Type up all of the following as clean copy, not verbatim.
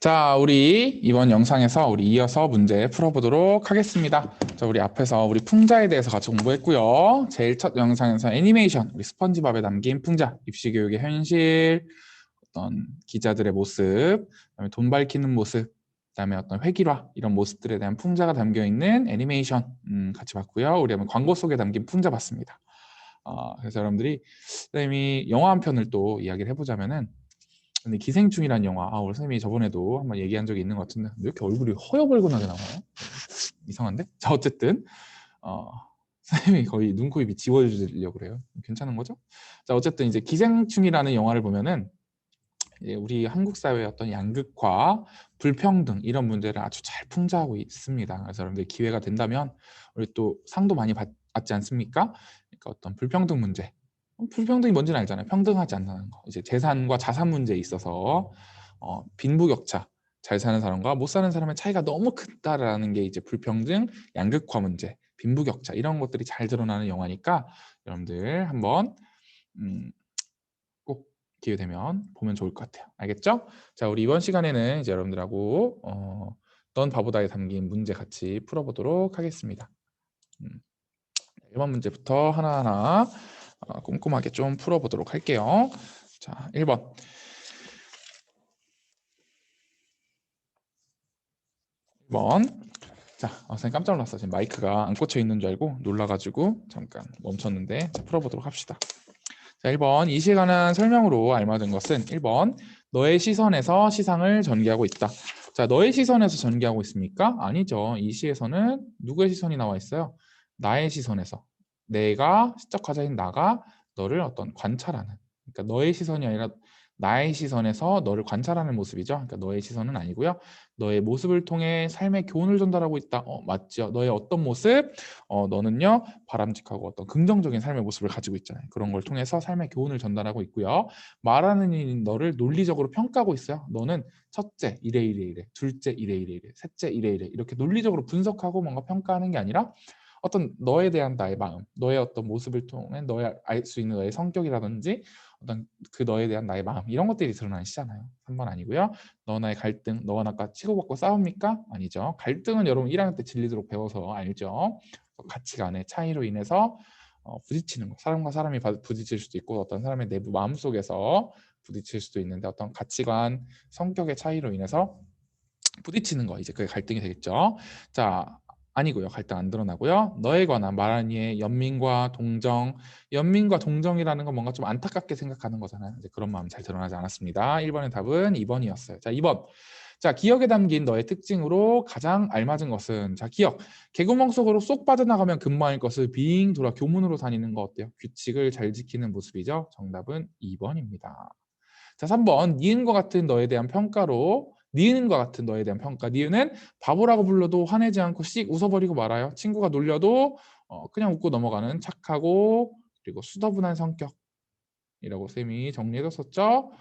자, 우리 이번 영상에서 우리 이어서 문제 풀어보도록 하겠습니다. 자, 우리 앞에서 우리 풍자에 대해서 같이 공부했고요. 제일 첫 영상에서 애니메이션, 우리 스펀지밥에 담긴 풍자, 입시교육의 현실, 어떤 기자들의 모습, 그다음에 돈 밝히는 모습, 그다음에 어떤 획일화 이런 모습들에 대한 풍자가 담겨 있는 애니메이션 같이 봤고요. 우리 한번 광고 속에 담긴 풍자 봤습니다. 그래서 여러분들이 선생님이 영화 한 편을 또 이야기를 해보자면은. 근데 기생충이라는 영화, 우리 선생님이 저번에도 한번 얘기한 적이 있는 것 같은데 왜 이렇게 얼굴이 허여벌건하게 나와요? 이상한데? 자, 어쨌든 선생님이 거의 눈, 코, 입이 지워주려고 그래요. 괜찮은 거죠? 자, 어쨌든 이제 기생충이라는 영화를 보면은 이제 우리 한국 사회의 어떤 양극화, 불평등 이런 문제를 아주 잘 풍자하고 있습니다. 그래서 여러분들 기회가 된다면 우리 또 상도 많이 받지 않습니까? 그러니까 어떤 불평등 문제, 불평등이 뭔지는 알잖아요. 평등하지 않는 거. 이제 재산과 자산 문제에 있어서 빈부격차, 잘 사는 사람과 못 사는 사람의 차이가 너무 크다라는 게 이제 불평등, 양극화 문제, 빈부격차 이런 것들이 잘 드러나는 영화니까 여러분들 한번 꼭 기회 되면 보면 좋을 것 같아요. 알겠죠? 자, 우리 이번 시간에는 이제 여러분들하고 넌 바보다에 담긴 문제 같이 풀어보도록 하겠습니다. 1번 문제부터 하나하나 꼼꼼하게 좀 풀어보도록 할게요. 자, 1번. 자, 선생님 깜짝 놀랐어. 지금 마이크가 안 꽂혀 있는 줄 알고 놀라가지고 잠깐 멈췄는데 자, 풀어보도록 합시다. 자, 1번. 이 시에 관한 설명으로 알맞은 것은 1번. 너의 시선에서 시상을 전개하고 있다. 자, 너의 시선에서 전개하고 있습니까? 아니죠. 이 시에서는 누구의 시선이 나와 있어요? 나의 시선에서. 내가 시적 화자인 나가 너를 어떤 관찰하는. 그러니까 너의 시선이 아니라 나의 시선에서 너를 관찰하는 모습이죠. 그러니까 너의 시선은 아니고요. 너의 모습을 통해 삶의 교훈을 전달하고 있다. 맞죠. 너의 어떤 모습? 너는요 바람직하고 어떤 긍정적인 삶의 모습을 가지고 있잖아요. 그런 걸 통해서 삶의 교훈을 전달하고 있고요. 말하는 이인 너를 논리적으로 평가하고 있어요. 너는 첫째 이래 이래 이래, 둘째 이래 이래 이래, 셋째 이래 이래 이렇게 논리적으로 분석하고 뭔가 평가하는 게 아니라 어떤 너에 대한 나의 마음, 너의 어떤 모습을 통해 너의 알 수 있는 너의 성격이라든지 어떤 그 너에 대한 나의 마음 이런 것들이 드러나는 시잖아요. 3번 아니고요. 너와 나의 갈등, 너와 나가 치고받고 싸웁니까? 아니죠. 갈등은 여러분 1학년 때 진리도록 배워서 알죠. 가치관의 차이로 인해서 부딪히는 거. 사람과 사람이 부딪힐 수도 있고 어떤 사람의 내부 마음속에서 부딪힐 수도 있는데 어떤 가치관, 성격의 차이로 인해서 부딪히는 거. 이제 그게 갈등이 되겠죠. 자, 아니고요. 갈등 안 드러나고요. 너에 관한 말하는 이의 연민과 동정. 연민과 동정이라는 건 뭔가 좀 안타깝게 생각하는 거잖아요. 이제 그런 마음 잘 드러나지 않았습니다. 1번의 답은 2번이었어요. 자, 2번. 자, 기억에 담긴 너의 특징으로 가장 알맞은 것은 자, 기억. 개구멍 속으로 쏙 빠져나가면 금방일 것을 빙 돌아 교문으로 다니는 거 어때요? 규칙을 잘 지키는 모습이죠. 정답은 2번입니다. 자, 3번. 니은과 같은 너에 대한 평가로 니은과 같은 너에 대한 평가. 니은은 바보라고 불러도 화내지 않고 씩 웃어버리고 말아요. 친구가 놀려도 그냥 웃고 넘어가는 착하고 그리고 수더분한 성격이라고 쌤이 정리해뒀었죠.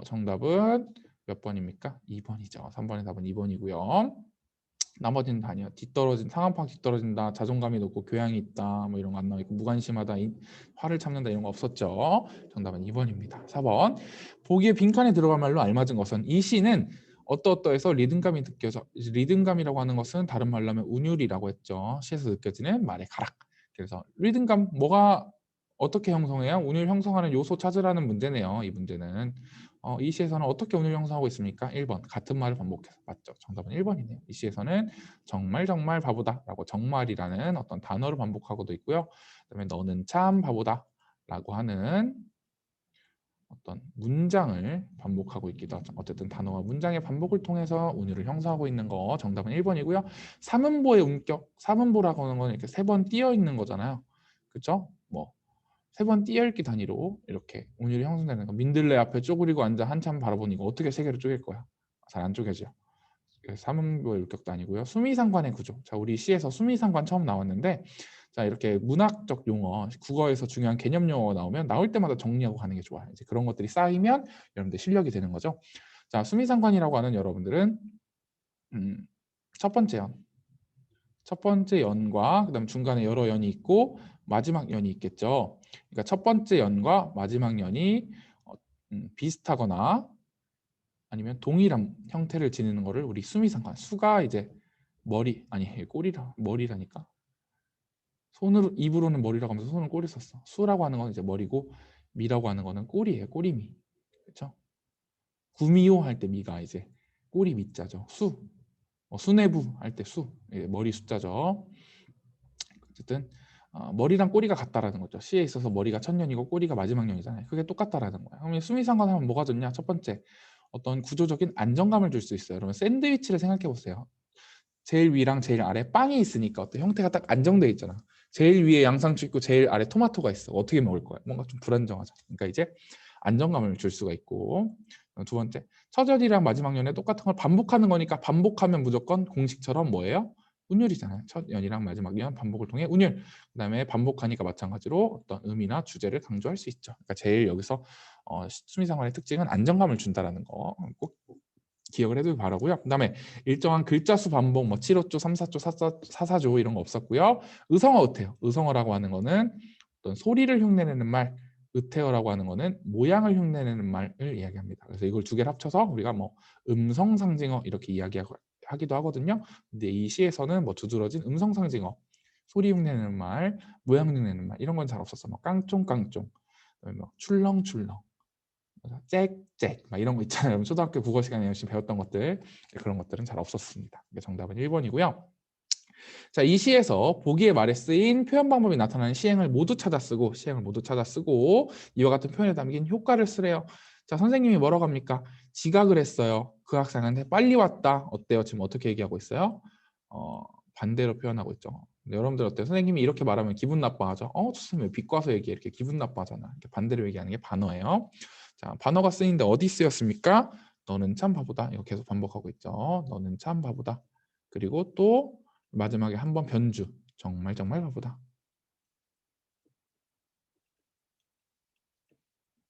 정답은 몇 번입니까? 2번이죠. 3번의 답은 2번이고요. 나머지는 다 아니야. 뒤떨어진 상한파 뒤떨어진다. 자존감이 높고 교양이 있다. 뭐 이런 거 안 나와 있고 무관심하다. 화를 참는다 이런 거 없었죠. 정답은 2번입니다. 4번. 보기에 빈칸에 들어갈 말로 알맞은 것은 이 시는 어떠어떠해서 리듬감이 느껴져. 리듬감이라고 하는 것은 다른 말로 하면 운율이라고 했죠. 시에서 느껴지는 말의 가락. 그래서 리듬감 뭐가 어떻게 형성해요? 운율 형성하는 요소 찾으라는 문제네요. 이 문제는. 이 시에서는 어떻게 운율 형성하고 있습니까? 1번. 같은 말을 반복해서. 맞죠? 정답은 1번이네요. 이 시에서는 정말 정말 바보다 라고 정말이라는 어떤 단어를 반복하고도 있고요. 그다음에 너는 참 바보다 라고 하는 어떤 문장을 반복하고 있기도 하죠. 어쨌든 단어와 문장의 반복을 통해서 운율을 형성하고 있는 거 정답은 1번이고요. 삼음보의 음격, 삼음보라고 하는 건 이렇게 3번 띄어 있는 거잖아요. 그렇죠? 뭐 3번 띄어읽기 단위로 이렇게 운율이 형성되는 거. 민들레 앞에 쪼그리고 앉아 한참 바라보니 이거 어떻게 3개로 쪼갤 거야? 잘 안 쪼개져. 삼음보의 율격도 아니고요. 수미상관의 구조. 자, 우리 시에서 수미상관 처음 나왔는데 자, 이렇게 문학적 용어, 국어에서 중요한 개념 용어가 나오면 나올 때마다 정리하고 가는 게 좋아요. 이제 그런 것들이 쌓이면 여러분들 실력이 되는 거죠. 자, 수미상관이라고 하는 여러분들은 첫 번째 연. 첫 번째 연과 그다음 중간에 여러 연이 있고 마지막 연이 있겠죠. 그러니까 첫 번째 연과 마지막 연이 비슷하거나 아니면 동일한 형태를 지니는 거를 우리 수미상관, 수가 이제 머리, 아니 머리라니까. 손으로, 입으로는 머리라고 하면서 손을 꼬리 썼어. 수라고 하는 건 이제 머리고, 미라고 하는 거는 꼬리예요. 꼬리미. 그렇죠? 구미호 할 때 미가 이제 꼬리 미자죠. 수. 수뇌부 할 때 수. 예, 머리 숫자죠. 어쨌든 머리랑 꼬리가 같다라는 거죠. 시에 있어서 머리가 천년이고 꼬리가 마지막 년이잖아요. 그게 똑같다라는 거예요. 그럼 수미상관 하면 뭐가 좋냐? 첫 번째, 어떤 구조적인 안정감을 줄 수 있어요. 여러분 샌드위치를 생각해 보세요. 제일 위랑 제일 아래 빵이 있으니까 어떤 형태가 딱 안정돼 있잖아. 제일 위에 양상추 있고 제일 아래 토마토가 있어. 어떻게 먹을 거야? 뭔가 좀 불안정하죠. 그러니까 이제 안정감을 줄 수가 있고, 두 번째, 첫 연이랑 마지막 연에 똑같은 걸 반복하는 거니까 반복하면 무조건 공식처럼 뭐예요? 운율이잖아요. 첫 연이랑 마지막 연 반복을 통해 운율. 그다음에 반복하니까 마찬가지로 어떤 의미나 주제를 강조할 수 있죠. 그러니까 제일 여기서 수미상관의 특징은 안정감을 준다라는 거 꼭 기억을 해두길 바라고요. 그다음에 일정한 글자 수 반복, 뭐 7호조, 3사조, 4사조 이런 거 없었고요. 의성어, 의태어. 의성어라고 하는 거는 어떤 소리를 흉내내는 말, 의태어라고 하는 거는 모양을 흉내내는 말을 이야기합니다. 그래서 이걸 두 개를 합쳐서 우리가 뭐 음성 상징어 이렇게 이야기하기도 하거든요. 근데 이 시에서는 뭐 두드러진 음성 상징어, 소리 흉내내는 말, 모양 흉내내는 말 이런 건 잘 없었어. 뭐 깡총깡총, 뭐 출렁출렁, 짹짹 막 이런 거 있잖아요. 초등학교 국어 시간에 열심히 배웠던 것들, 그런 것들은 잘 없었습니다. 정답은 1번이고요. 자, 이 시에서 보기의 말에 쓰인 표현 방법이 나타나는 시행을 모두 찾아 쓰고 이와 같은 표현에 담긴 효과를 쓰래요. 자, 선생님이 뭐라고 합니까? 지각을 했어요. 그 학생한테 빨리 왔다. 어때요? 지금 어떻게 얘기하고 있어요? 반대로 표현하고 있죠. 여러분들 어때요? 선생님이 이렇게 말하면 기분 나빠하죠? 선생님 왜 비꼬아서 얘기해? 이렇게 기분 나빠하잖아. 이렇게 반대로 얘기하는 게 반어예요. 자, 반어가 쓰이는데 어디 쓰였습니까? 너는 참 바보다. 이거 계속 반복하고 있죠. 너는 참 바보다. 그리고 또 마지막에 한 번 변주. 정말 정말 바보다.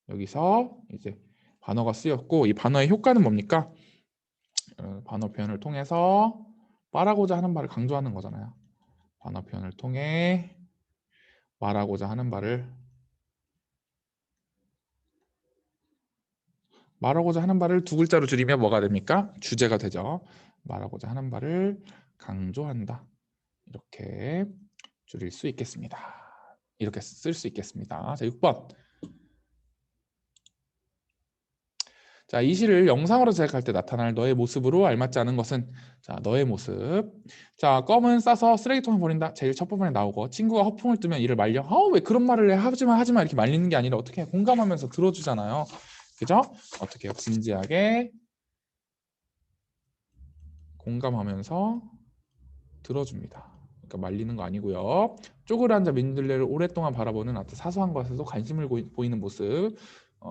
여기서 이제 반어가 쓰였고, 이 반어의 효과는 뭡니까? 반어 표현을 통해서 말하고자 하는 바를 강조하는 거잖아요. 반어 표현을 통해 말하고자 하는 바를 두 글자로 줄이면 뭐가 됩니까? 주제가 되죠. 말하고자 하는 바를 강조한다. 이렇게 줄일 수 있겠습니다. 이렇게 쓸 수 있겠습니다. 자, 6번. 자, 이 시를 영상으로 제작할 때 나타날 너의 모습으로 알맞지 않은 것은, 자, 너의 모습. 자, 껌은 싸서 쓰레기통에 버린다. 제일 첫 부분에 나오고, 친구가 허풍을 뜨면 이를 말려. 왜 그런 말을 해? 하지마 이렇게 말리는 게 아니라 어떻게 해? 공감하면서 들어주잖아요. 그죠? 어떻게 해요? 진지하게 공감하면서 들어줍니다. 그러니까 말리는 거 아니고요. 쪼그려 앉아 민들레를 오랫동안 바라보는 아주 사소한 것에도 관심을 보이는 모습,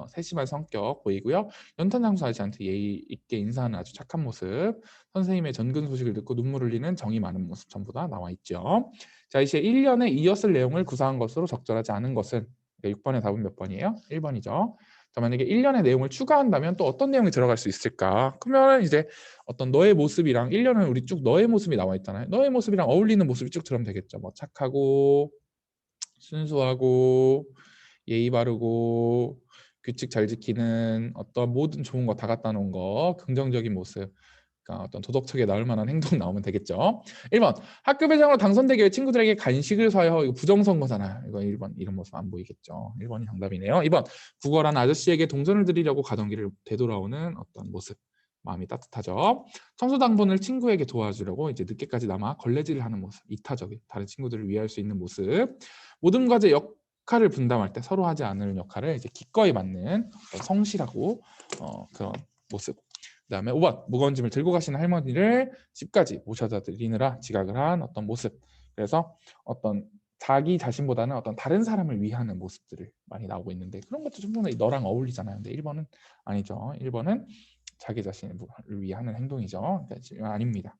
세심한 성격 보이고요. 연탄장수 아저씨한테 예의 있게 인사하는 아주 착한 모습, 선생님의 전근 소식을 듣고 눈물 흘리는 정이 많은 모습 전부 다 나와 있죠. 자, 이제 1년에 이었을 내용을 구사한 것으로 적절하지 않은 것은, 그러니까 6번의 답은 몇 번이에요? 1번이죠. 자, 만약에 1년의 내용을 추가한다면 또 어떤 내용이 들어갈 수 있을까? 그러면 이제 어떤 너의 모습이랑 1년은 우리 쭉 너의 모습이 나와 있잖아요. 너의 모습이랑 어울리는 모습이 쭉 들어가면 되겠죠. 뭐 착하고 순수하고 예의 바르고 규칙 잘 지키는 어떤 모든 좋은 거 다 갖다 놓은 거, 긍정적인 모습, 그러니까 어떤 도덕책에 나올 만한 행동 나오면 되겠죠. 1번 학교 배정으로 당선되기 위해 친구들에게 간식을 사요. 이거 부정선거잖아요. 이거 1번 이런 모습 안 보이겠죠. 1번이 정답이네요. 2번 구걸한 아저씨에게 동전을 드리려고 가던 길을 되돌아오는 어떤 모습. 마음이 따뜻하죠. 청소당번을 친구에게 도와주려고 이제 늦게까지 남아 걸레질을 하는 모습. 이타적인 다른 친구들을 위할 수 있는 모습. 모든 과제 역할을 분담할 때 서로 하지 않을 역할을 이제 기꺼이 맡는 성실하고 그런 모습. 그다음에 5번 무거운 짐을 들고 가시는 할머니를 집까지 모셔다 드리느라 지각을 한 어떤 모습. 그래서 어떤 자기 자신보다는 어떤 다른 사람을 위하는 모습들을 많이 나오고 있는데, 그런 것도 충분히 너랑 어울리잖아요. 근데 1번은 아니죠. 1번은 자기 자신을 위하는 행동이죠. 그러니까 아닙니다.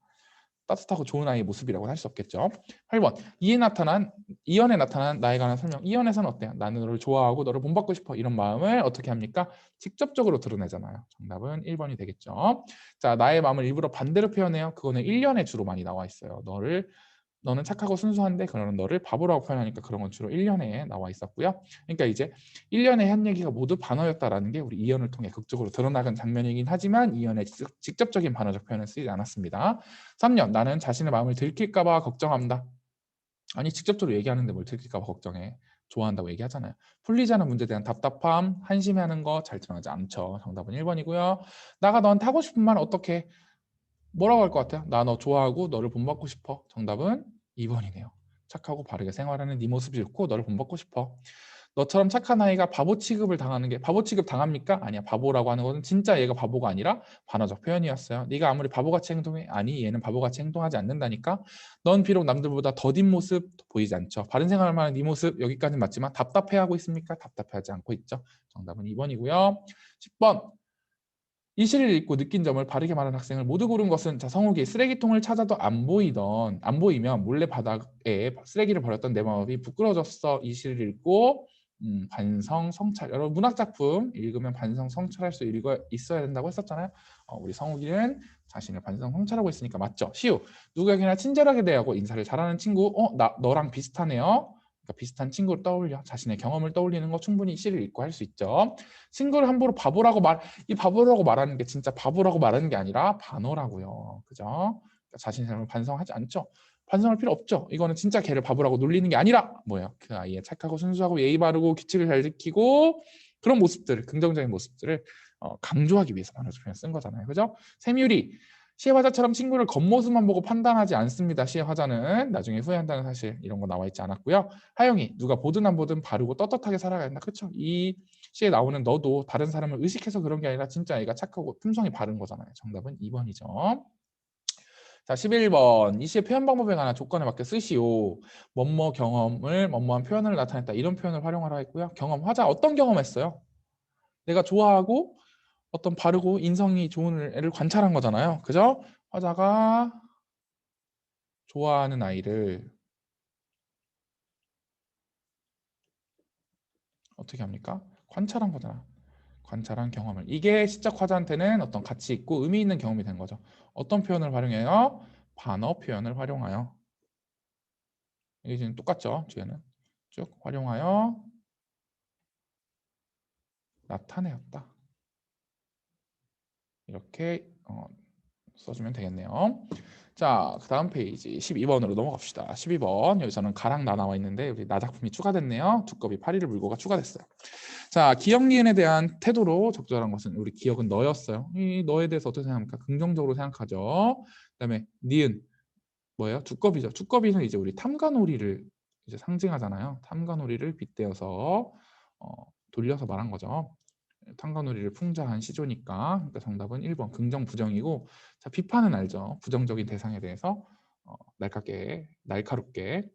따뜻하고 좋은 아이의 모습이라고는 할 수 없겠죠. 8번 이연에 나타난 나에 관한 설명. 이연에서는 어때요? 나는 너를 좋아하고 너를 본받고 싶어, 이런 마음을 어떻게 합니까? 직접적으로 드러내잖아요. 정답은 1번이 되겠죠. 자, 나의 마음을 일부러 반대로 표현해요. 그거는 1년에 주로 많이 나와 있어요. 너를 너는 착하고 순수한데 그러는 너를 바보라고 표현하니까 그런 건 주로 1년에 나와 있었고요. 그러니까 이제 1년에 한 얘기가 모두 반어였다라는 게 우리 이연을 통해 극적으로 드러나간 장면이긴 하지만 이연의 직접적인 반어적 표현은 쓰이지 않았습니다. 3년 나는 자신의 마음을 들킬까 봐 걱정합니다. 아니 직접적으로 얘기하는데 뭘 들킬까 봐 걱정해. 좋아한다고 얘기하잖아요. 풀리지 않은 문제에 대한 답답함, 한심해하는 거 잘 드러나지 않죠. 정답은 1번이고요. 나가 너한테 하고 싶은 말 어떻게 뭐라고 할 것 같아요? 나 너 좋아하고 너를 본받고 싶어. 정답은 2번이네요. 착하고 바르게 생활하는 네 모습이 좋고 너를 본받고 싶어. 너처럼 착한 아이가 바보 취급을 당하는 게 바보 취급 당합니까? 아니야. 바보라고 하는 것은 진짜 얘가 바보가 아니라 반어적 표현이었어요. 네가 아무리 바보같이 행동해. 아니 얘는 바보같이 행동하지 않는다니까. 넌 비록 남들보다 더딘 모습 보이지 않죠. 바른 생활을 하는 네 모습 여기까지는 맞지만 답답해하고 있습니까? 답답해하지 않고 있죠. 정답은 2번이고요. 10번 이 시를 읽고 느낀 점을 바르게 말하는 학생을 모두 고른 것은 자 성욱이 쓰레기통을 찾아도 안 보이면 몰래 바닥에 쓰레기를 버렸던 내 마음이 부끄러졌어. 이 시를 읽고 반성 성찰 여러분 문학 작품 읽으면 반성 성찰할 수 있어야 된다고 했었잖아요. 우리 성욱이는 자신을 반성 성찰하고 있으니까 맞죠. 시우 누구에게나 친절하게 대하고 인사를 잘하는 친구 너랑 비슷하네요. 그러니까 비슷한 친구를 떠올려 자신의 경험을 떠올리는 거 충분히 시를 읽고 할 수 있죠. 친구를 함부로 이 바보라고 말하는 게 진짜 바보라고 말하는 게 아니라 반어라고요. 그죠? 그러니까 자신의 삶을 반성하지 않죠. 반성할 필요 없죠. 이거는 진짜 걔를 바보라고 놀리는 게 아니라 뭐예요? 그 아이의 착하고 순수하고 예의 바르고 규칙을 잘 지키고 그런 모습들을 긍정적인 모습들을 강조하기 위해서 반어적 표현 쓴 거잖아요. 그죠? 세뮤리 시의 화자처럼 친구를 겉모습만 보고 판단하지 않습니다. 시의 화자는 나중에 후회한다는 사실 이런 거 나와 있지 않았고요. 하영이 누가 보든 안 보든 바르고 떳떳하게 살아가야 된다. 그렇죠? 이 시에 나오는 너도 다른 사람을 의식해서 그런 게 아니라 진짜 애가 착하고 품성이 바른 거잖아요. 정답은 2번이죠. 자, 11번. 이 시의 표현 방법에 관한 조건에 맞게 쓰시오. 뭐뭐 경험을 뭐뭐한 표현을 나타냈다. 이런 표현을 활용하라 했고요. 경험, 화자 어떤 경험했어요? 내가 좋아하고 어떤 바르고 인성이 좋은 애를 관찰한 거잖아요. 그죠? 화자가 좋아하는 아이를 어떻게 합니까? 관찰한 거잖아. 관찰한 경험을. 이게 시적 화자한테는 어떤 가치 있고 의미 있는 경험이 된 거죠. 어떤 표현을 활용해요? 반어 표현을 활용하여. 이게 지금 똑같죠? 뒤에는 쭉 활용하여 나타내었다. 이렇게 써주면 되겠네요. 자, 그 다음 페이지 12번으로 넘어갑시다. 12번 여기서는 가랑 나 나와 있는데 우리 나 작품이 추가됐네요. 두꺼비 파리를 물고가 추가됐어요. 자, 기억 니은에 대한 태도로 적절한 것은 우리 기억은 너였어요. 이 너에 대해서 어떻게 생각합니까? 긍정적으로 생각하죠. 그다음에 니은 뭐예요? 두꺼비죠. 두꺼비는 이제 우리 탐관오리를 이제 상징하잖아요. 탐관오리를 빗대어서 돌려서 말한 거죠. 탐관오리를 풍자한 시조니까 그러니까 정답은 1번 긍정 부정이고 자 비판은 알죠. 부정적인 대상에 대해서 날카롭게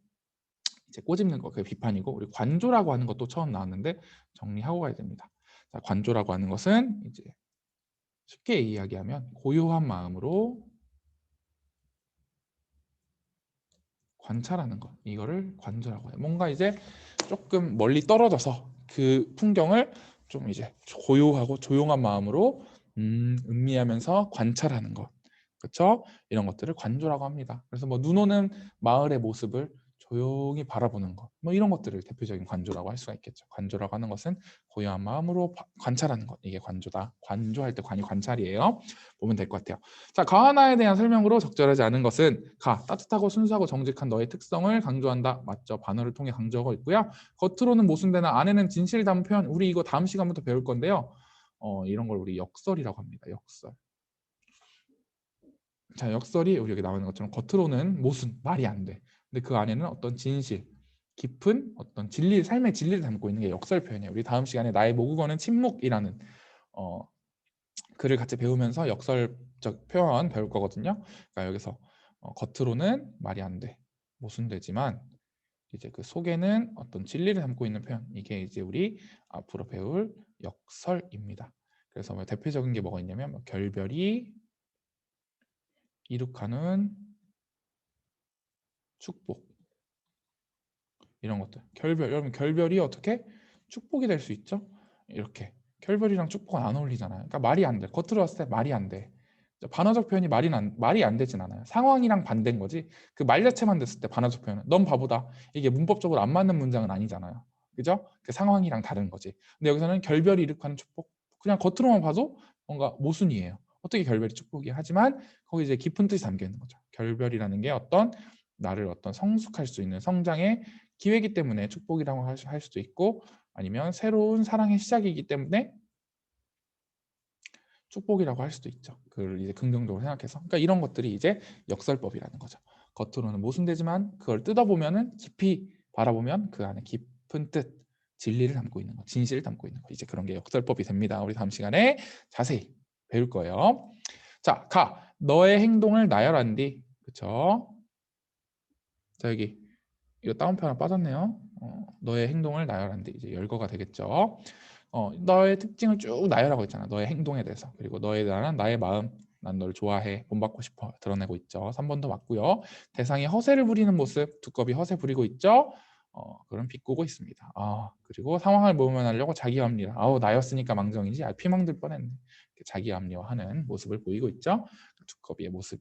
이제 꼬집는 거 그게 비판이고 우리 관조라고 하는 것도 처음 나왔는데 정리하고 가야 됩니다. 자 관조라고 하는 것은 이제 쉽게 이야기하면 고요한 마음으로 관찰하는 것 이거를 관조라고 해요. 뭔가 이제 조금 멀리 떨어져서 그 풍경을 좀 이제 고요하고 조용한 마음으로 음미하면서 관찰하는 것 그렇죠? 이런 것들을 관조라고 합니다. 그래서 뭐 눈 오는 마을의 모습을 조용히 바라보는 것, 뭐 이런 것들을 대표적인 관조라고 할 수가 있겠죠. 관조라고 하는 것은 고요한 마음으로 관찰하는 것, 이게 관조다. 관조할 때 관이 관찰이에요. 보면 될 것 같아요. 자, 가하나에 대한 설명으로 적절하지 않은 것은 따뜻하고 순수하고 정직한 너의 특성을 강조한다. 맞죠? 반어를 통해 강조하고 있고요. 겉으로는 모순되나 안에는 진실을 담은 표현. 우리 이거 다음 시간부터 배울 건데요. 이런 걸 우리 역설이라고 합니다. 역설. 자, 역설이 우리 여기 나오는 것처럼 겉으로는 모순, 말이 안 돼. 근데 그 안에는 어떤 진실, 깊은 어떤 진리, 삶의 진리를 담고 있는 게 역설 표현이에요. 우리 다음 시간에 나의 모국어는 침묵이라는 어, 글을 같이 배우면서 역설적 표현 배울 거거든요. 그러니까 여기서 겉으로는 말이 안 돼, 모순되지만 이제 그 속에는 어떤 진리를 담고 있는 표현. 이게 이제 우리 앞으로 배울 역설입니다. 그래서 뭐 대표적인 게 뭐가 있냐면 뭐 결별이 이룩하는 축복 이런 것들. 여러분 결별이 어떻게 축복이 될 수 있죠? 이렇게 결별이랑 축복은 안 어울리잖아요. 그러니까 말이 안 돼. 겉으로 봤을 때 말이 안 돼. 반어적 표현이 말이 안 되진 않아요. 상황이랑 반대인 거지. 그 말 자체만 됐을 때 반어적 표현은 넌 바보다. 이게 문법적으로 안 맞는 문장은 아니잖아요. 그죠? 그 상황이랑 다른 거지. 근데 여기서는 결별이 이룩하는 축복. 그냥 겉으로만 봐도 뭔가 모순이에요. 어떻게 결별이 축복이 하지만 거기 이제 깊은 뜻이 담겨 있는 거죠. 결별이라는 게 어떤 나를 어떤 성숙할 수 있는 성장의 기회이기 때문에 축복이라고 할 수도 있고 아니면 새로운 사랑의 시작이기 때문에 축복이라고 할 수도 있죠. 그걸 이제 긍정적으로 생각해서. 그러니까 이런 것들이 이제 역설법이라는 거죠. 겉으로는 모순되지만 그걸 뜯어보면은 깊이 바라보면 그 안에 깊은 뜻, 진리를 담고 있는 거, 진실을 담고 있는 거. 이제 그런 게 역설법이 됩니다. 우리 다음 시간에 자세히 배울 거예요. 자, 가. 너의 행동을 나열한 뒤. 그렇죠? 자, 여기 이거 다운표 하나 빠졌네요. 너의 행동을 나열한 뒤 이제 열거가 되겠죠. 너의 특징을 쭉 나열하고 있잖아. 너의 행동에 대해서. 그리고 너에 대한 나의 마음. 난 널 좋아해. 본받고 싶어. 드러내고 있죠. 3번도 맞고요. 대상이 허세를 부리는 모습. 두꺼비 허세 부리고 있죠. 그럼 비꼬고 있습니다. 그리고 상황을 모면하려고 자기 합리화. 나였으니까 망정이지. 피망들 뻔했네. 자기 합리화하는 모습을 보이고 있죠. 두꺼비의 모습.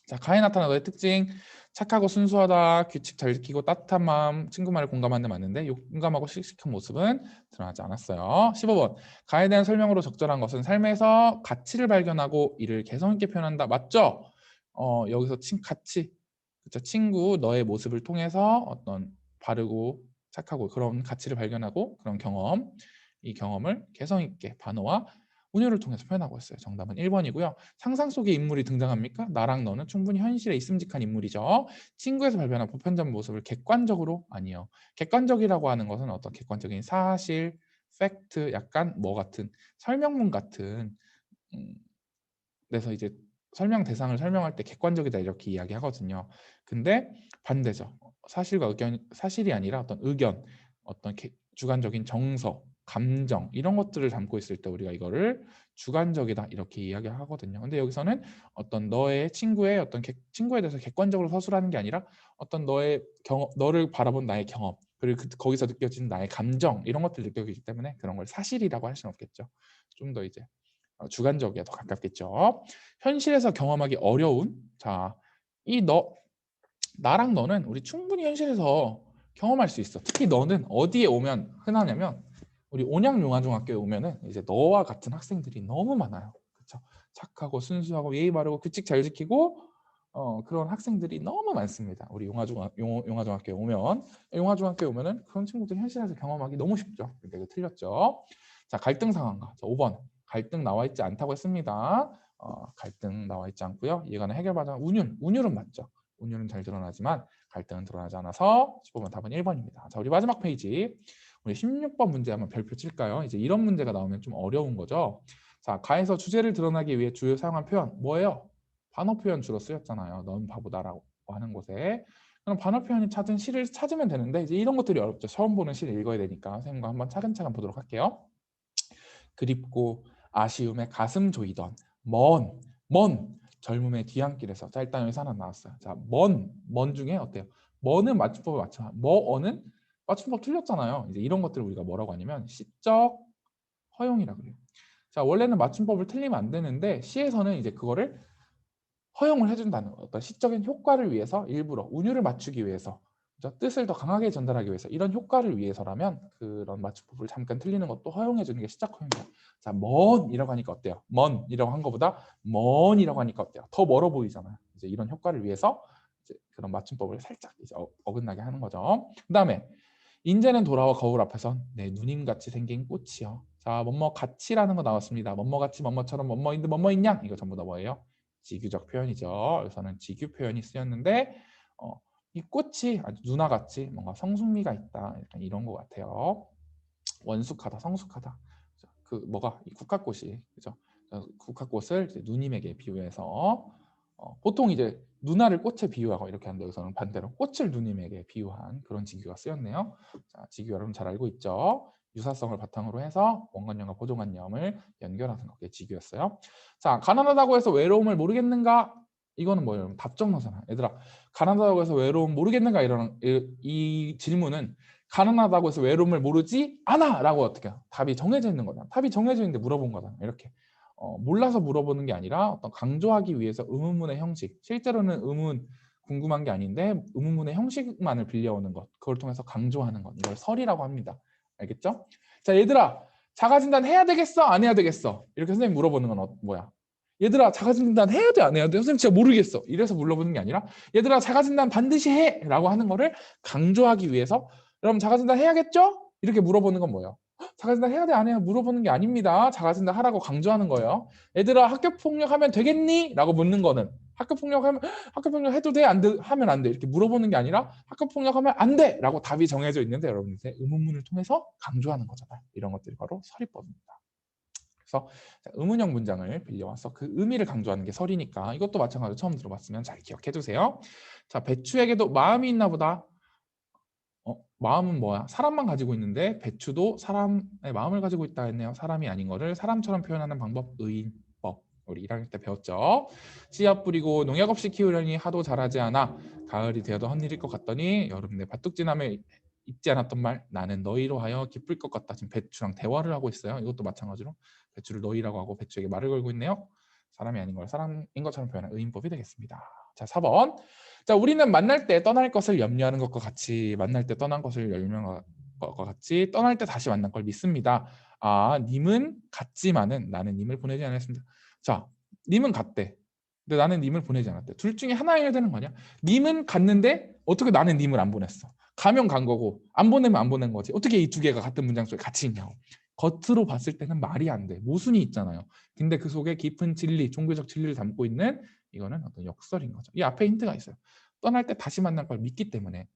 자, 가에 나타난 너의 특징. 착하고 순수하다, 규칙 잘 지키고 따뜻한 마음, 친구 말을 공감하는 데 맞는데 용감하고 씩씩한 모습은 드러나지 않았어요. 15번. 가에 대한 설명으로 적절한 것은 삶에서 가치를 발견하고 이를 개성 있게 표현한다. 맞죠? 여기서 가치, 그쵸? 친구, 너의 모습을 통해서 어떤 바르고 착하고 그런 가치를 발견하고 그런 경험, 이 경험을 개성 있게 반어와 운율을 통해서 표현하고 있어요. 정답은 1번이고요. 상상 속의 인물이 등장합니까? 나랑 너는 충분히 현실에 있음직한 인물이죠. 친구에서 발견한 보편적 모습을 객관적으로 아니요. 객관적이라고 하는 것은 어떤 객관적인 사실, 팩트, 약간 뭐 같은 설명문 같은 그래서 이제 설명 대상을 설명할 때 객관적이다 이렇게 이야기하거든요. 근데 반대죠. 사실과 의견, 사실이 아니라 어떤 의견, 어떤 주관적인 정서, 감정 이런 것들을 담고 있을 때 우리가 이거를 주관적이다 이렇게 이야기하거든요. 근데 여기서는 어떤 너의 친구의 어떤 친구에 대해서 객관적으로 서술하는 게 아니라 어떤 너의 경험, 너를 바라본 나의 경험 그리고 거기서 느껴지는 나의 감정 이런 것들 느껴지기 때문에 그런 걸 사실이라고 할 수는 없겠죠. 좀 더 이제 주관적이야 더 가깝겠죠. 현실에서 경험하기 어려운 자, 나랑 너는 우리 충분히 현실에서 경험할 수 있어. 특히 너는 어디에 오면 흔하냐면 우리 온양용화중학교에 오면은 이제 너와 같은 학생들이 너무 많아요. 그렇죠? 착하고 순수하고 예의 바르고 규칙 잘 지키고 그런 학생들이 너무 많습니다. 우리 용화중학교에 오면 용화중학교에 오면은 그런 친구들이 현실에서 경험하기 너무 쉽죠. 근데 이거 틀렸죠. 자, 갈등 상황과 자, 5번 갈등 나와 있지 않다고 했습니다. 갈등 나와 있지 않고요. 이해관의 해결 과정 운율은 맞죠. 운율은 잘 드러나지만 갈등은 드러나지 않아서 15번 답은 1번입니다. 자, 우리 마지막 페이지 우리 16번 문제 한번 별표 칠까요? 이제 이런 문제가 나오면 좀 어려운 거죠. 자, 가에서 주제를 드러나기 위해 주요 사용한 표현 뭐예요? 반어 표현 주로 쓰였잖아요. 넌 바보다라고 하는 곳에 그럼 반어 표현이 찾은 시를 찾으면 되는데 이제 이런 것들이 어렵죠. 처음 보는 시를 읽어야 되니까 선생님과 한번 차근차근 보도록 할게요. 그립고 아쉬움에 가슴 조이던 먼 젊음의 뒤안길에서 자 일단 여기서 하나 나왔어요. 자 먼 중에 어때요? 먼은 맞춤법을 맞춰 어는 맞춤법 틀렸잖아요. 이제 이런 것들을 우리가 뭐라고 하냐면 시적 허용이라고 그래요. 자 원래는 맞춤법을 틀리면 안 되는데 시에서는 이제 그거를 허용을 해준다는 어떤 시적인 효과를 위해서 일부러 운율을 맞추기 위해서 그렇죠? 뜻을 더 강하게 전달하기 위해서 이런 효과를 위해서라면 그런 맞춤법을 잠깐 틀리는 것도 허용해 주는 게 시적 허용이에요. 자, 먼이라고 하니까 어때요? 먼이라고 한 것보다 먼이라고 하니까 어때요? 더 멀어 보이잖아요. 이제 이런 효과를 위해서 이제 그런 맞춤법을 살짝 이제 어긋나게 하는 거죠. 그다음에 인제는 돌아와 거울 앞에선 내 누님같이 생긴 꽃이요. 자, 뭐뭐 같이라는 거 나왔습니다. 뭐뭐같이 뭐뭐처럼 뭐뭐인데 뭐뭐인 양 이거 전부 다 뭐예요? 지규적 표현이죠. 여기서는 지규 표현이 쓰였는데 이 꽃이 아주 누나같이 뭔가 성숙미가 있다. 약간 이런 것 같아요. 원숙하다, 성숙하다. 그 뭐가 이 국화꽃이 그죠? 국화꽃을 이제 누님에게 비유해서 보통 이제 누나를 꽃에 비유하고 이렇게 하는데 여기서는 반대로 꽃을 누님에게 비유한 그런 지규가 쓰였네요. 자, 지규 여러분 잘 알고 있죠? 유사성을 바탕으로 해서 원관념과 보조관념을 연결하는 게 지규였어요. 자, 가난하다고 해서 외로움을 모르겠는가? 이거는 뭐예요? 답정너잖아. 얘들아, 가난하다고 해서 외로움 모르겠는가? 이런 이 질문은 가난하다고 해서 외로움을 모르지 않아! 라고 어떻게 해요? 답이 정해져 있는 거잖아. 답이 정해져 있는데 물어본 거잖아. 이렇게 몰라서 물어보는 게 아니라 어떤 강조하기 위해서 의문문의 형식, 실제로는 의문 궁금한 게 아닌데 의문문의 형식만을 빌려오는 것, 그걸 통해서 강조하는 것, 이걸 설이라고 합니다. 알겠죠? 자, 얘들아, 자가진단 해야 되겠어? 안 해야 되겠어? 이렇게 선생님 물어보는 건 뭐야? 얘들아, 자가진단 해야 돼? 안 해야 돼? 선생님 진짜 모르겠어. 이래서 물어보는 게 아니라 얘들아, 자가진단 반드시 해! 라고 하는 거를 강조하기 위해서 여러분 자가진단 해야겠죠? 이렇게 물어보는 건 뭐예요? 자가진단 해야 돼? 안 해야 물어보는 게 아닙니다. 자가진단 하라고 강조하는 거예요. 얘들아, 학교폭력 하면 되겠니? 라고 묻는 거는 학교폭력 해도 돼? 안 돼? 하면 안 돼. 이렇게 물어보는 게 아니라 학교폭력 하면 안 돼! 라고 답이 정해져 있는데 여러분들 의문문을 통해서 강조하는 거잖아요. 이런 것들이 바로 설이법입니다. 그래서 의문형 문장을 빌려와서 그 의미를 강조하는 게 설이니까 이것도 마찬가지로 처음 들어봤으면 잘 기억해 두세요. 자, 배추에게도 마음이 있나 보다. 마음은 뭐야? 사람만 가지고 있는데 배추도 사람의 마음을 가지고 있다 했네요. 사람이 아닌 거를 사람처럼 표현하는 방법, 의인법. 우리 1학년 때 배웠죠. 씨앗 뿌리고 농약 없이 키우려니 하도 잘하지 않아. 가을이 되어도 헛일일 것 같더니 여름 내 밭둑지남에 잊지 않았던 말, 나는 너희로 하여 기쁠 것 같다. 지금 배추랑 대화를 하고 있어요. 이것도 마찬가지로 배추를 너희라고 하고 배추에게 말을 걸고 있네요. 사람이 아닌 걸 사람인 것처럼 표현하는 의인법이 되겠습니다. 자, 4번. 자, 우리는 만날 때 떠날 것을 염려하는 것과 같이 만날 때 떠난 것을 염려하는 것과 같이 떠날 때 다시 만날 걸 믿습니다. 아, 님은 갔지만은 나는 님을 보내지 않았습니다. 자, 님은 갔대. 근데 나는 님을 보내지 않았대. 둘 중에 하나여야 되는 거 아니야? 님은 갔는데 어떻게 나는 님을 안 보냈어? 가면 간 거고 안 보내면 안 보낸 거지. 어떻게 이 두 개가 같은 문장 속에 같이 있냐고. 겉으로 봤을 때는 말이 안 돼. 모순이 있잖아요. 근데 그 속에 깊은 진리, 종교적 진리를 담고 있는 이거는 어떤 역설인 거죠. 이 앞에 힌트가 있어요. 떠날 때 다시 만날 걸 믿기 때문에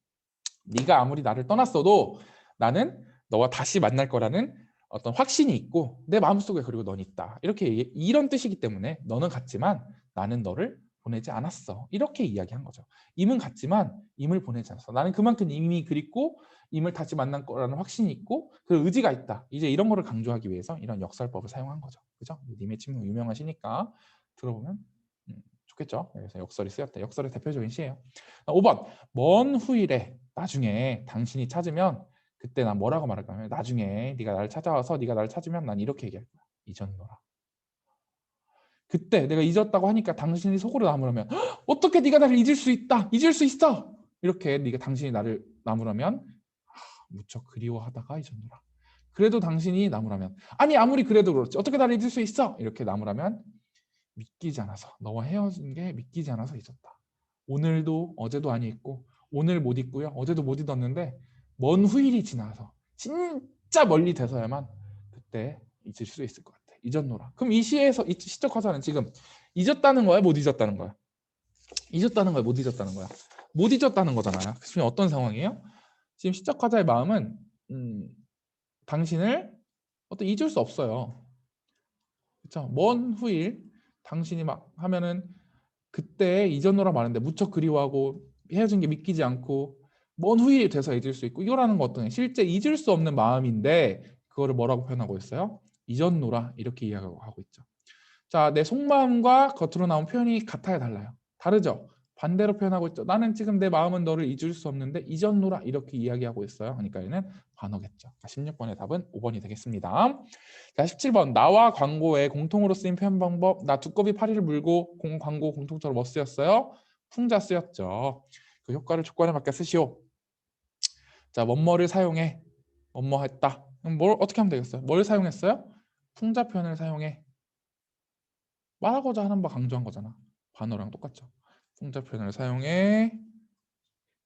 네가 아무리 나를 떠났어도 나는 너와 다시 만날 거라는 어떤 확신이 있고 내 마음속에 그리고 넌 있다. 이렇게 이런 뜻이기 때문에 너는 갔지만 나는 너를 보내지 않았어. 이렇게 이야기한 거죠. 임은 갔지만 임을 보내지 않았어. 나는 그만큼 이미 그립고 임을 다시 만날 거라는 확신이 있고 그 의지가 있다. 이제 이런 거를 강조하기 위해서 이런 역설법을 사용한 거죠. 그죠? 님의 친구 유명하시니까 들어보면 좋겠죠. 그래서 역설이 쓰였다. 역설의 대표적인 시예요. 5번. 먼 후일에 나중에 당신이 찾으면 그때 난 뭐라고 말할까 하면 나중에 네가 나를 찾아와서 네가 나를 찾으면 난 이렇게 얘기할 거야. 잊었노라. 그때 내가 잊었다고 하니까 당신이 속으로 나무라면 어떻게 네가 나를 잊을 수 있다. 잊을 수 있어. 이렇게 네가 당신이 나를 나무라면 무척 그리워하다가 잊었노라. 그래도 당신이 나무라면 아니 아무리 그래도 그렇지 어떻게 나를 잊을 수 있어. 이렇게 나무라면 믿기지 않아서 너와 헤어진 게 믿기지 않아서 잊었다. 오늘도 어제도 아니 있고 오늘 못 잊고요. 어제도 못 잊었는데 먼 후일이 지나서 진짜 멀리 돼서야만 그때 잊을 수 있을 것 같아. 잊었노라. 그럼 이 시에서 이 시적 화사는 지금 잊었다는 거야? 못 잊었다는 거야? 잊었다는 거야? 못 잊었다는 거야? 못 잊었다는 거잖아요. 지금 어떤 상황이에요? 지금 시적 화자의 마음은 당신을 어떤 잊을 수 없어요. 그렇죠? 먼 후일 당신이 막 하면은 그때 잊었노라 말하는데 무척 그리워하고 헤어진 게 믿기지 않고 먼 후일이 돼서 잊을 수 있고 이거라는 거 어떤 실제 잊을 수 없는 마음인데 그거를 뭐라고 표현하고 있어요? 잊었노라 이렇게 이야기하고 있죠. 자, 내 속마음과 겉으로 나온 표현이 같아야 달라요. 다르죠? 반대로 표현하고 있죠. 나는 지금 내 마음은 너를 잊을 수 없는데 잊었노라 이렇게 이야기하고 있어요. 그러니까 얘는 반어겠죠. 16번의 답은 5번이 되겠습니다. 자, 17번 나와 광고에 공통으로 쓰인 표현 방법. 나 두꺼비 파리를 물고 광고 공통적으로 뭐 쓰였어요? 풍자 쓰였죠. 그 효과를 조건에 맞게 쓰시오. 자, 뭐뭐를 사용해. 뭐뭐 했다. 그럼 뭘 어떻게 하면 되겠어요? 뭘 사용했어요? 풍자 표현을 사용해. 말하고자 하는 바 강조한 거잖아. 반어랑 똑같죠. 풍자 표현을 사용해.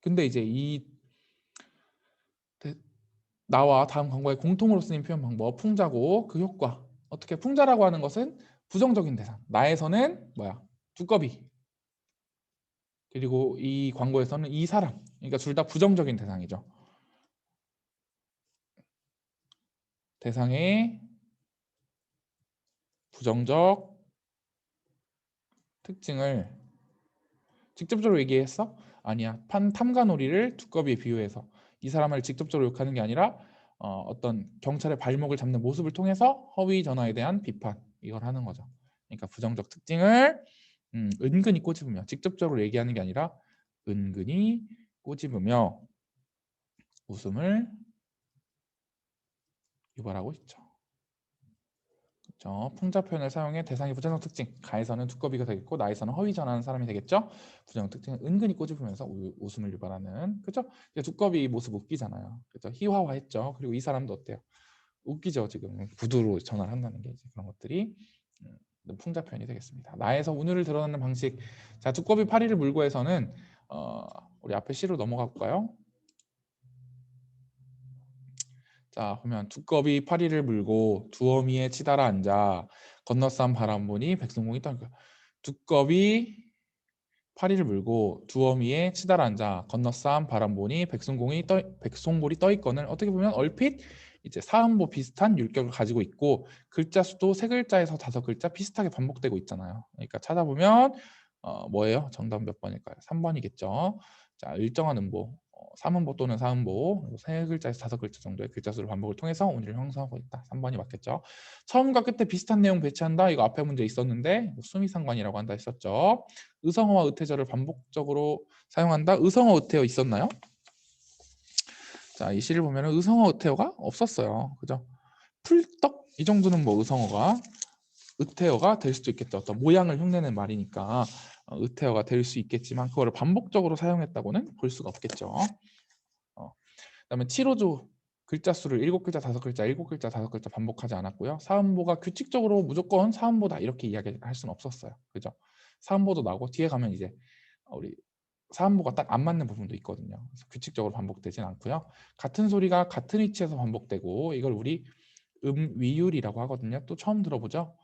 근데 이제 이 나와 다음 광고에 공통으로 쓰인 표현 방법 풍자고 그 효과 어떻게 풍자라고 하는 것은 부정적인 대상. 나에서는 뭐야? 두꺼비. 그리고 이 광고에서는 이 사람. 그러니까 둘 다 부정적인 대상이죠. 대상의 부정적 특징을 직접적으로 얘기했어? 아니야. 탐관오리를 두꺼비에 비유해서 이 사람을 직접적으로 욕하는 게 아니라 어떤 경찰의 발목을 잡는 모습을 통해서 허위 전화에 대한 비판 이걸 하는 거죠. 그러니까 부정적 특징을 은근히 꼬집으며 직접적으로 얘기하는 게 아니라 은근히 꼬집으며 웃음을 유발하고 있죠. 풍자 표현을 사용해 대상의 부정적 특징, 가에서는 두꺼비가 되겠고 나에서는 허위 전하는 사람이 되겠죠. 부정적 특징은 은근히 꼬집으면서 웃음을 유발하는, 그죠? 두꺼비 모습 웃기잖아요. 그죠? 희화화했죠. 그리고 이 사람도 어때요? 웃기죠. 지금 구두로 전화를 한다는 게 이제 그런 것들이 풍자 표현이 되겠습니다. 나에서 운율을 드러내는 방식. 자, 두꺼비 파리를 물고에서는 우리 앞에 C로 넘어가 볼까요? 자, 보면 두꺼비 파리를 물고 두어미에 치달아 앉아 건너싼 바람 보니 백송공이 떠. 두꺼비 파리를 물고 두어미에 치달아 앉아 건너싼 바람 보니 백송골이 떠 있거늘, 어떻게 보면 얼핏 이제 사음보 비슷한 율격을 가지고 있고 글자 수도 세 글자에서 다섯 글자 비슷하게 반복되고 있잖아요. 그러니까 찾아보면 뭐예요? 정답 몇 번일까요? 3번이겠죠. 자, 일정한 음보, 3음보 또는 4음보, 세 글자에서 다섯 글자 정도의 글자 수를 반복을 통해서 운율을 형성하고 있다. 3번이 맞겠죠. 처음과 끝에 비슷한 내용 배치한다. 이거 앞에 문제 있었는데 수미상관이라고 한다 했었죠. 의성어와 의태절을 반복적으로 사용한다. 의성어 의태어 있었나요? 자, 이 시를 보면 의성어 의태어가 없었어요. 그죠? 풀떡 이 정도는 뭐 의성어가 의태어가 될 수도 있겠죠. 어떤 모양을 흉내낸 말이니까 의태어가 될 수 있겠지만 그거를 반복적으로 사용했다고는 볼 수가 없겠죠. 그다음에 7호조 글자 수를 7글자, 5글자, 7글자, 5글자 반복하지 않았고요. 사음보가 규칙적으로 무조건 사음보다 이렇게 이야기할 수는 없었어요. 그죠? 사음보도 나고 뒤에 가면 이제 우리 사음보가 딱 안 맞는 부분도 있거든요. 그래서 규칙적으로 반복되진 않고요. 같은 소리가 같은 위치에서 반복되고 이걸 우리 위율이라고 하거든요. 또 처음 들어보죠?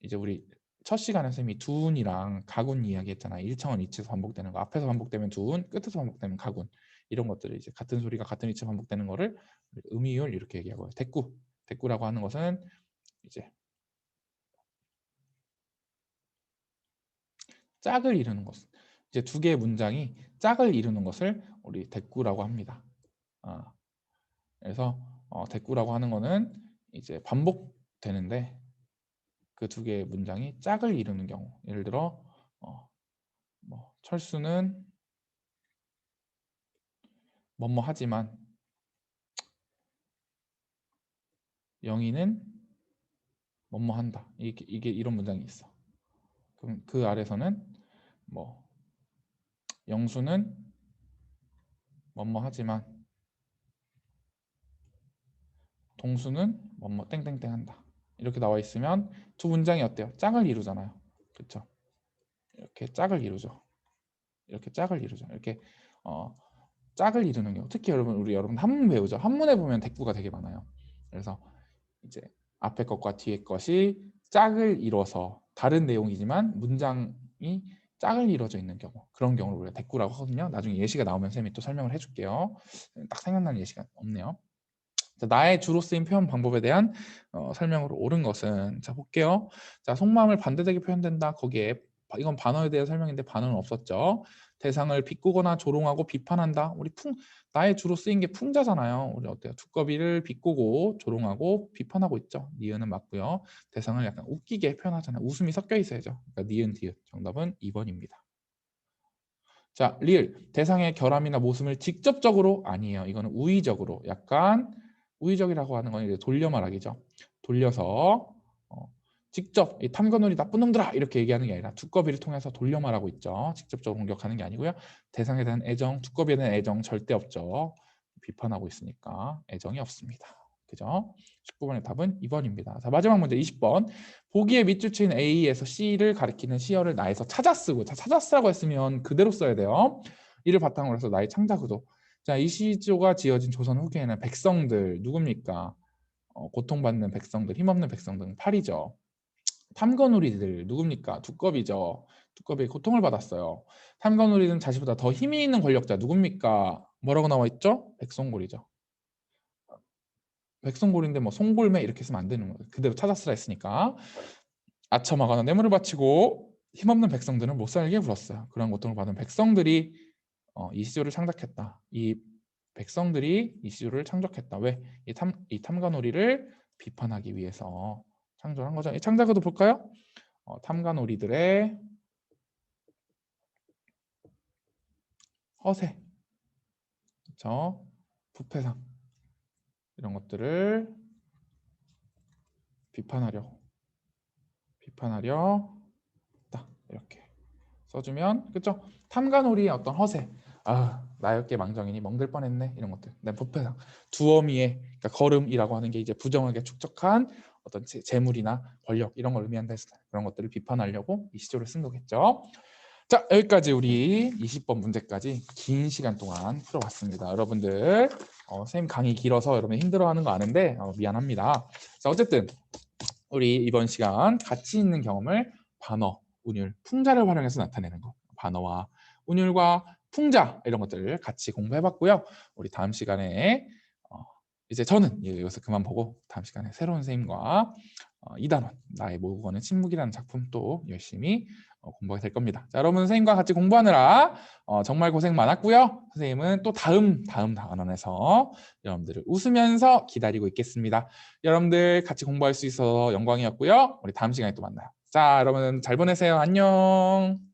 이제 우리 첫 시간에 선생님이 두운이랑 가군 이야기했잖아요. 1차원 위치에서 반복되는 거. 앞에서 반복되면 두운, 끝에서 반복되면 가군. 이런 것들을 이제 같은 소리가 같은 위치에서 반복되는 거를 음이율 이렇게 얘기하고요. 대꾸라고 하는 것은 이제 짝을 이루는 것. 이제 두 개의 문장이 짝을 이루는 것을 우리 대꾸라고 합니다. 그래서 대꾸라고 하는 거는 이제 반복되는데 그 두 개의 문장이 짝을 이루는 경우, 예를 들어 뭐 철수는 뭐뭐 하지만 영희는 뭐뭐 한다. 이게 이런 문장이 있어. 그럼 그 아래서는 뭐 영수는 뭐뭐 하지만 동수는 뭐뭐 땡땡땡 한다. 이렇게 나와 있으면 두 문장이 어때요? 짝을 이루잖아요. 그렇죠? 이렇게 짝을 이루죠. 이렇게 짝을 이루죠. 이렇게 짝을 이루는 경우, 특히 여러분 한문 배우죠. 한문에 보면 대꾸가 되게 많아요. 그래서 이제 앞에 것과 뒤에 것이 짝을 이뤄서 다른 내용이지만 문장이 짝을 이루어져 있는 경우, 그런 경우를 우리가 대꾸라고 하거든요. 나중에 예시가 나오면 쌤이 또 설명을 해줄게요. 딱 생각나는 예시가 없네요. 자, 나의 주로 쓰인 표현 방법에 대한 설명으로 옳은 것은, 자 볼게요. 자, 속마음을 반대되게 표현된다. 거기에 이건 반어에 대한 설명인데 반어는 없었죠. 대상을 비꼬거나 조롱하고 비판한다. 우리 나의 주로 쓰인 게 풍자잖아요. 우리 어때요? 두꺼비를 비꼬고 조롱하고 비판하고 있죠. 니은은 맞고요. 대상을 약간 웃기게 표현하잖아요. 웃음이 섞여 있어야죠. 그러니까 니은 디귿. 정답은 2번입니다. 자, 리을. 대상의 결함이나 모습을 직접적으로, 아니에요. 이거는 우의적으로, 약간 우의적이라고 하는 건 이제 돌려 말하기죠. 돌려서 직접 이 탐관오리 나쁜 놈들아 이렇게 얘기하는 게 아니라 두꺼비를 통해서 돌려 말하고 있죠. 직접적으로 공격하는 게 아니고요. 대상에 대한 애정, 두꺼비에 대한 애정 절대 없죠. 비판하고 있으니까 애정이 없습니다. 그죠? 19번의 답은 2번입니다. 자, 마지막 문제 20번. 보기에 밑줄 치인 A에서 C를 가리키는 시어를 나에서 찾아 쓰고, 자, 찾아 쓰라고 했으면 그대로 써야 돼요. 이를 바탕으로 해서 나의 창자 구도. 자, 이 시조가 지어진 조선 후기에는 백성들 누굽니까? 고통받는 백성들, 힘없는 백성들, 팔이죠. 탐관오리들 누굽니까? 두꺼비죠. 두꺼비의 고통을 받았어요. 탐관오리는 자신보다 더 힘이 있는 권력자 누굽니까? 뭐라고 나와 있죠? 백성골이죠. 백성골인데 뭐 송골매 이렇게 쓰면 안 되는 거예요. 그대로 찾아쓰라 했으니까. 아첨하거나 뇌물을 바치고 힘없는 백성들은 못 살게 굴었어요. 그런 고통을 받은 백성들이 이 시조를 창작했다. 이 백성들이 이 시조를 창작했다. 왜? 이 탐관오리를 비판하기 위해서 창조한 거죠. 이 창작어도 볼까요? 탐관오리들의 허세, 부패상 이런 것들을 비판하려 딱 이렇게 써주면 그죠? 탐관오리의 어떤 허세, 아 나였게 망정이니 멍들 뻔했네 이런 것들. 그다음 부패상, 두어미의 그러니까 거름이라고 하는 게 이제 부정하게 축적한 어떤 재물이나 권력 이런 걸 의미한다 했을 때 그런 것들을 비판하려고 이 시조를 쓴 거겠죠. 자 여기까지 우리 20번 문제까지 긴 시간 동안 풀어봤습니다. 여러분들 선생님 강의 길어서 여러분 힘들어하는 거 아는데 미안합니다. 자 어쨌든 우리 이번 시간 가치 있는 경험을 반어, 운율, 풍자를 활용해서 나타내는 거, 반어와 운율과 풍자 이런 것들을 같이 공부해봤고요. 우리 다음 시간에 이제 저는 여기서 그만 보고 다음 시간에 새로운 선생님과 이단원 나의 모국어는 침묵이라는 작품 또 열심히 공부하게 될 겁니다. 자, 여러분 선생님과 같이 공부하느라 정말 고생 많았고요. 선생님은 또 다음 단원에서 여러분들을 웃으면서 기다리고 있겠습니다. 여러분들 같이 공부할 수 있어서 영광이었고요. 우리 다음 시간에 또 만나요. 자, 여러분 잘 보내세요. 안녕.